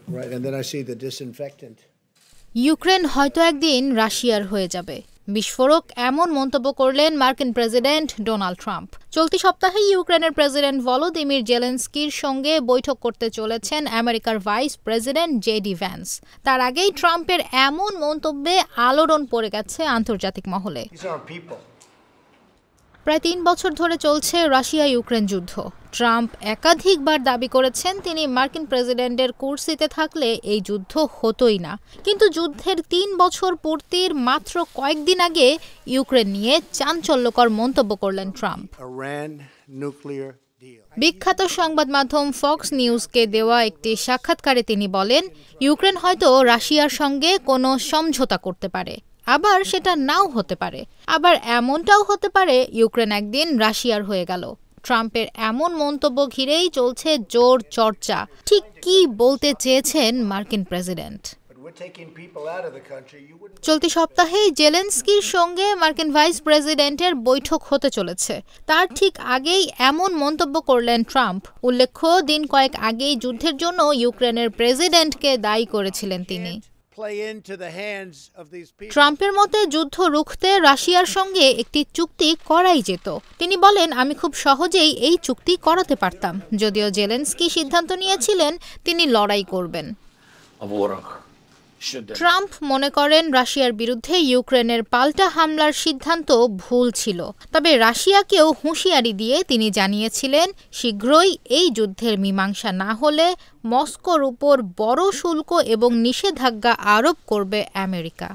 Right, and then I see the disinfectant. Ukraine হয়তো একদিন রাশিয়ার হয়ে যাবে, বিস্ফোরক এমন মন্তব্য করলেন মার্কিন প্রেসিডেন্ট ডোনাল্ড ট্রাম্প। চলতি সপ্তাহে ইউক্রেনের প্রেসিডেন্ট ভলোদিমির জেলেনস্কির সঙ্গে বৈঠক করতে চলেছেন আমেরিকার ভাইস প্রেসিডেন্ট জেডি ভ্যান্স। তার আগেই ট্রাম্পের এমন মন্তব্যে আলোড়ন পড়ে গেছে আন্তর্জাতিক মহলে। প্রায় ৩ বছর ধরে চলছে রাশিয়া ইউক্রেন যুদ্ধ। ট্রাম্প একাধিকবার দাবি করেছেন তিনি মার্কিন প্রেসিডেন্টের কুর্সিতে থাকলে এই যুদ্ধ হতোই না। কিন্তু যুদ্ধের ৩ বছর পূর্তির মাত্র কয়েকদিন আগে ইউক্রেন নিয়ে চাঞ্চল্যকর মন্তব্য করলেন ট্রাম্প। বিখ্যাত সংবাদ মাধ্যম ফক্স নিউজকে দেওয়া একটি সাক্ষাৎকারে তিনি বলেন, ইউক্রেন হয়তো রাশিয়ার সঙ্গে কোনো সমঝোতা করতে পারে, আবার সেটা নাও হতে পারে, আবার এমনটাও হতে পারে ইউক্রেন একদিন রাশিয়ার হয়ে গেল। ট্রাম্পের এমন মন্তব্য ঘিরেই চলছে জোর চর্চা। ঠিক কি বলতে চেয়েছেন মার্কিন প্রেসিডেন্ট? চলতি সপ্তাহে জেলেনস্কির সঙ্গে মার্কিন ভাইস প্রেসিডেন্টের বৈঠক হতে চলেছে। তার ঠিক আগেই এমন মন্তব্য করলেন ট্রাম্প। উল্লেখ্য, দিন কয়েক আগেই যুদ্ধের জন্য ইউক্রেনের প্রেসিডেন্টকে দায়ী করেছিলেন তিনি। ট্রাম্পের মতে যুদ্ধ রুখতে রাশিয়ার সঙ্গে একটি চুক্তি করাই যেত। তিনি বলেন, আমি খুব সহজেই এই চুক্তি করাতে পারতাম। যদিও জেলেনস্কি সিদ্ধান্ত নিয়েছিলেন তিনি লড়াই করবেন। ট্রাম্প মনে করেন রাশিয়ার বিরুদ্ধে ইউক্রেনের পাল্টা হামলার সিদ্ধান্ত ভুল ছিল। তবে রাশিয়াকেও হুঁশিয়ারি দিয়ে তিনি জানিয়েছিলেন, শীঘ্রই এই যুদ্ধের মীমাংসা না হলে মস্কোর উপর বড় শুল্ক এবং নিষেধাজ্ঞা আরোপ করবে আমেরিকা।